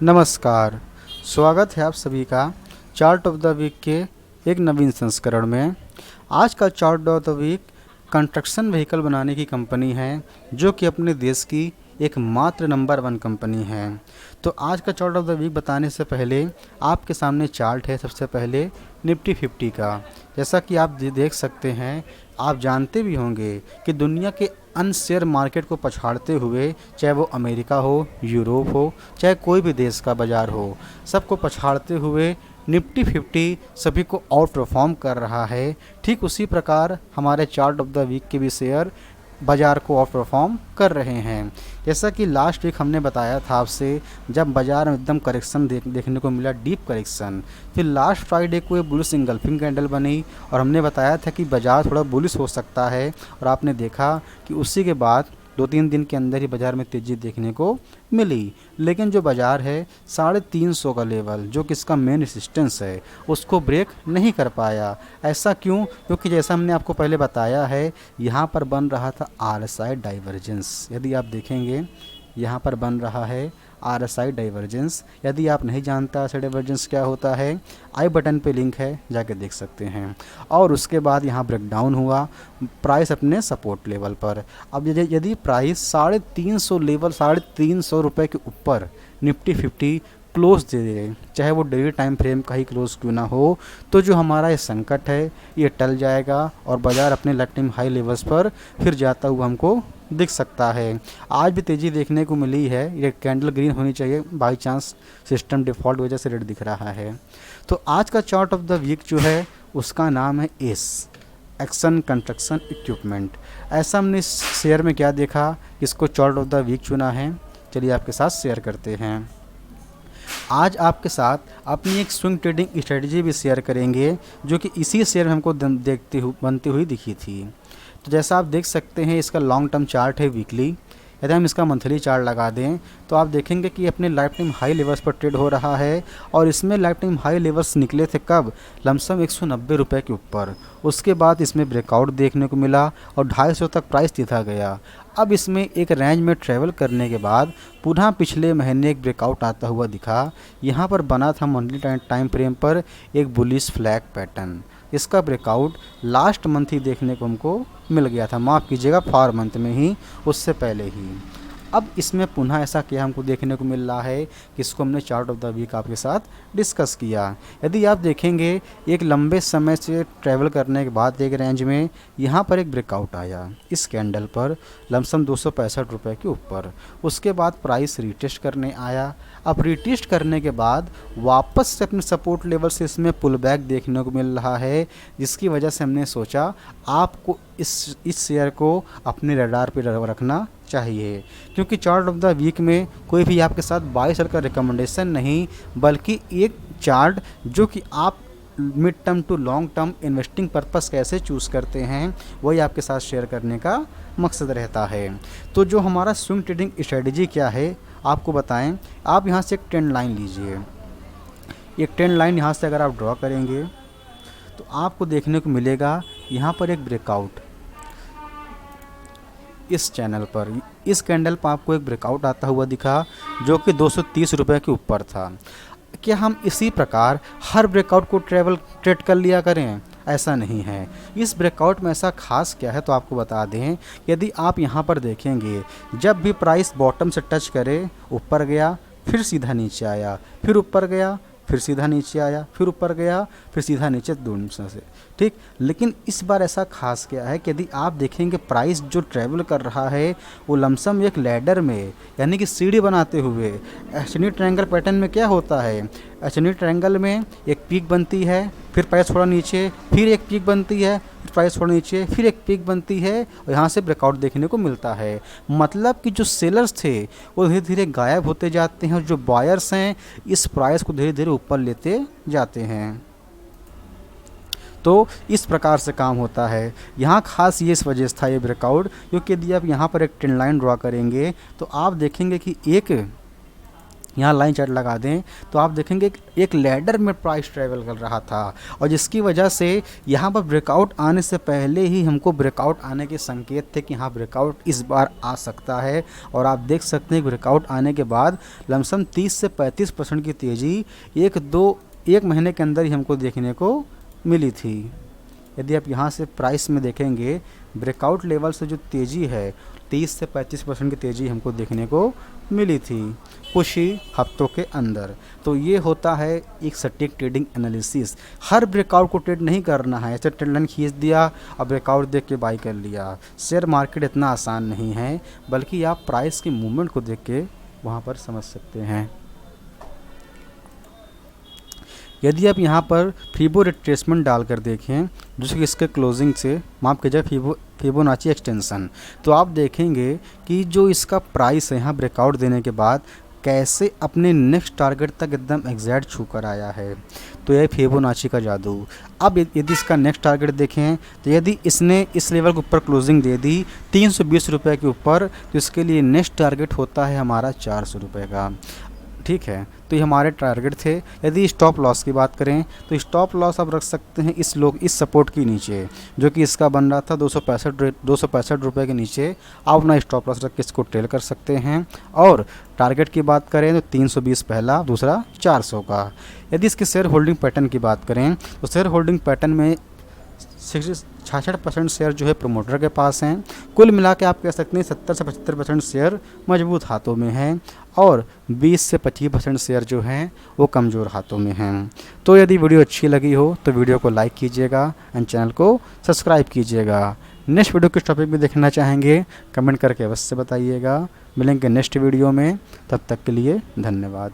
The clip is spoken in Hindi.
नमस्कार, स्वागत है आप सभी का चार्ट ऑफ द वीक के एक नवीन संस्करण में। आज का chart of the week construction vehicle बनाने की कंपनी है जो कि अपने देश की एकमात्र नंबर 1 कंपनी है। तो आज का चार्ट ऑफ द वीक बताने से पहले आपके सामने चार्ट है सबसे पहले निफ्टी 50 का। जैसा कि आप देख सकते हैं, आप जानते भी होंगे कि दुनिया के अन्य शेयर मार्केट को पछाड़ते हुए, चाहे वो अमेरिका हो, यूरोप हो, चाहे कोई भी देश का बाज़ार हो, सबको पछाड़ते हुए निफ्टी 50 सभी को आउट परफॉर्म कर रहा है। ठीक उसी प्रकार हमारे चार्ट ऑफ द वीक के भी शेयर बाज़ार को आउट परफॉर्म कर रहे हैं। जैसा कि लास्ट वीक हमने बताया था आपसे, जब बाज़ार में एकदम करेक्शन देखने को मिला, डीप करेक्शन, फिर लास्ट फ्राइडे को एक बुलिश इंगल्फिंग कैंडल बनी और हमने बताया था कि बाज़ार थोड़ा बुलिश हो सकता है, और आपने देखा कि उसी के बाद 2-3 दिन के अंदर ही बाज़ार में तेज़ी देखने को मिली। लेकिन जो बाज़ार है 350 का लेवल, जो कि इसका मेन रेजिस्टेंस है, उसको ब्रेक नहीं कर पाया। ऐसा क्यों? क्योंकि जैसा हमने आपको पहले बताया है, यहाँ पर बन रहा था RSI डाइवर्जेंस। यदि आप देखेंगे, यहाँ पर बन रहा है RSI डाइवर्जेंस। यदि आप नहीं जानता RSI डाइवर्जेंस क्या होता है, आई बटन पे लिंक है, जाके देख सकते हैं। और उसके बाद यहाँ ब्रेकडाउन हुआ, प्राइस अपने सपोर्ट लेवल पर। अब यदि प्राइस 350 लेवल, 350 रुपये के ऊपर निफ्टी 50 क्लोज दे दे, चाहे वो डेली टाइम फ्रेम का ही क्लोज क्यों ना हो, तो जो हमारा ये संकट है ये टल जाएगा और बाज़ार अपने लाइफ टाइम हाई लेवल्स पर फिर जाता हुआ हमको दिख सकता है। आज भी तेज़ी देखने को मिली है। ये कैंडल ग्रीन होनी चाहिए, बाई चांस सिस्टम डिफ़ॉल्ट वजह से रेड दिख रहा है। तो आज का चार्ट ऑफ द वीक जो है उसका नाम है एक्सन कंस्ट्रक्शन इक्विपमेंट। ऐसा हमने इस शेयर में क्या देखा, इसको चार्ट ऑफ द वीक चुना है। चलिए आपके साथ शेयर करते हैं। आज आपके साथ अपनी एक स्विंग ट्रेडिंग स्ट्रेटजी भी शेयर करेंगे जो कि इसी शेयर में हमको बनती हुई दिखी थी। तो जैसा आप देख सकते हैं, इसका लॉन्ग टर्म चार्ट है वीकली। यदि हम इसका मंथली चार्ट लगा दें तो आप देखेंगे कि अपने लाइफ टाइम हाई लेवल्स पर ट्रेड हो रहा है, और इसमें लाइफ टाइम हाई लेवल्स निकले थे कब? लमसम 190 रुपये के ऊपर। उसके बाद इसमें ब्रेकआउट देखने को मिला और 250 तक प्राइस दिखा गया। अब इसमें एक रेंज में ट्रेवल करने के बाद पुनः पिछले महीने एक ब्रेकआउट आता हुआ दिखा। यहाँ पर बना था मंथली टाइम फ्रेम पर एक बुलिश फ्लैग पैटर्न। इसका ब्रेकआउट लास्ट मंथ ही देखने को हमको मिल गया था, माफ़ कीजिएगा, 4 मंथ में ही, उससे पहले ही। अब इसमें पुनः ऐसा क्या हमको देखने को मिल रहा है कि इसको हमने चार्ट ऑफ द वीक आपके साथ डिस्कस किया। यदि आप देखेंगे, एक लंबे समय से ट्रैवल करने के बाद एक रेंज में यहाँ पर एक ब्रेकआउट आया इस कैंडल पर लमसम 265 रुपये के ऊपर। उसके बाद प्राइस रीटेस्ट करने आया। अब रीटेस्ट करने के बाद वापस से अपने सपोर्ट लेवल से इसमें पुल बैक देखने को मिल रहा है, जिसकी वजह से हमने सोचा आपको इस शेयर को अपने रडार पर रखना चाहिए। क्योंकि चार्ट ऑफ द वीक में कोई भी आपके साथ बाय सेल का रिकमेंडेशन नहीं, बल्कि एक चार्ट जो कि आप mid term to long term investing purpose कैसे चूज़ करते हैं, वही आपके साथ शेयर करने का मकसद रहता है। तो जो हमारा स्विंग ट्रेडिंग स्ट्रेटजी क्या है आपको बताएं। आप यहाँ से एक ट्रेंड लाइन लीजिए। एक ट्रेंड लाइन यहाँ से अगर आप ड्रॉ करेंगे तो आपको देखने को मिलेगा यहाँ पर एक ब्रेकआउट इस चैनल पर, इस कैंडल पर आपको एक ब्रेकआउट आता हुआ दिखा जो कि 230 रुपये के ऊपर था। क्या हम इसी प्रकार हर ब्रेकआउट को ट्रेड कर लिया करें? ऐसा नहीं है। इस ब्रेकआउट में ऐसा खास क्या है तो आपको बता दें। यदि आप यहाँ पर देखेंगे, जब भी प्राइस बॉटम से टच करे, ऊपर गया, फिर सीधा नीचे आया, फिर ऊपर गया, फिर सीधा नीचे आया, फिर ऊपर गया, फिर सीधा नीचे, दोनों से, ठीक। लेकिन इस बार ऐसा खास क्या है कि यदि आप देखेंगे प्राइस जो ट्रैवल कर रहा है वो लमसम एक लैडर में, यानी कि सीढ़ी बनाते हुए। एचनी ट्रायंगल पैटर्न में क्या होता है, एचनी ट्रायंगल में एक पीक बनती है, फिर प्राइस थोड़ा नीचे, फिर एक पीक बनती है, फिर प्राइस थोड़ा नीचे, फिर एक पीक बनती है, और यहाँ से ब्रेकआउट देखने को मिलता है। मतलब कि जो सेलर्स थे वो धीरे धीरे गायब होते जाते हैं और जो बायर्स हैं इस प्राइस को धीरे धीरे ऊपर लेते जाते हैं। तो इस प्रकार से काम होता है। यहाँ खास ये इस वजह से था ये ब्रेकआउट, क्योंकि यदि आप यहाँ पर एक ट्रेंड लाइन ड्रॉ करेंगे तो आप देखेंगे कि एक यहाँ लाइन चार्ट लगा दें तो आप देखेंगे एक लैडर में प्राइस ट्रेवल कर रहा था, और जिसकी वजह से यहाँ पर ब्रेकआउट आने से पहले ही हमको ब्रेकआउट आने के संकेत थे कि हाँ ब्रेकआउट इस बार आ सकता है। और आप देख सकते हैं ब्रेकआउट आने के बाद लमसम 30 से 35% की तेज़ी एक महीने के अंदर ही हमको देखने को मिली थी। यदि आप यहाँ से प्राइस में देखेंगे ब्रेकआउट लेवल से जो तेज़ी है 30 से 35% की तेज़ी हमको देखने को मिली थी कुछ ही हफ्तों के अंदर। तो ये होता है एक सटीक ट्रेडिंग एनालिसिस। हर ब्रेकआउट को ट्रेड नहीं करना है, ऐसे ट्रेंड लाइन खींच दिया और ब्रेकआउट देख के बाई कर लिया। शेयर मार्केट इतना आसान नहीं है, बल्कि आप प्राइस की मूवमेंट को देख के वहाँ पर समझ सकते हैं। यदि आप यहाँ पर फीबो रिट्रेसमेंट डालकर देखें, जैसे कि इसके क्लोजिंग से माफ कीजिए फिबोनाची एक्सटेंशन, तो आप देखेंगे कि जो इसका प्राइस है यहाँ ब्रेकआउट देने के बाद कैसे अपने नेक्स्ट टारगेट तक एकदम एग्जैक्ट छू कर आया है। तो यह फिबोनाची का जादू। अब यदि इसका नेक्स्ट टारगेट देखें तो यदि इसने इस लेवल के ऊपर क्लोजिंग दे दी 320 रुपये के ऊपर, तो इसके लिए नेक्स्ट टारगेट होता है हमारा 400 रुपये का। ठीक है, तो ये हमारे टारगेट थे। यदि स्टॉप लॉस की बात करें तो स्टॉप लॉस आप रख सकते हैं इस सपोर्ट के नीचे, जो कि इसका बन रहा था 265 रुपये के नीचे। आप अपना स्टॉप लॉस रख के इसको ट्रेल कर सकते हैं। और टारगेट की बात करें तो 320 पहला, दूसरा 400 का। यदि इसके शेयर होल्डिंग पैटर्न की बात करें तो शेयर होल्डिंग पैटर्न में 66% शेयर जो है प्रोमोटर के पास हैं। कुल मिला के आप कह सकते हैं 70 से 75% शेयर मजबूत हाथों में हैं, और 20 से 25% शेयर जो हैं वो कमज़ोर हाथों में हैं। तो यदि वीडियो अच्छी लगी हो तो वीडियो को लाइक कीजिएगा एंड चैनल को सब्सक्राइब कीजिएगा। नेक्स्ट वीडियो किस टॉपिक में देखना चाहेंगे कमेंट करके अवश्य बताइएगा। मिलेंगे नेक्स्ट वीडियो में, तब तक के लिए धन्यवाद।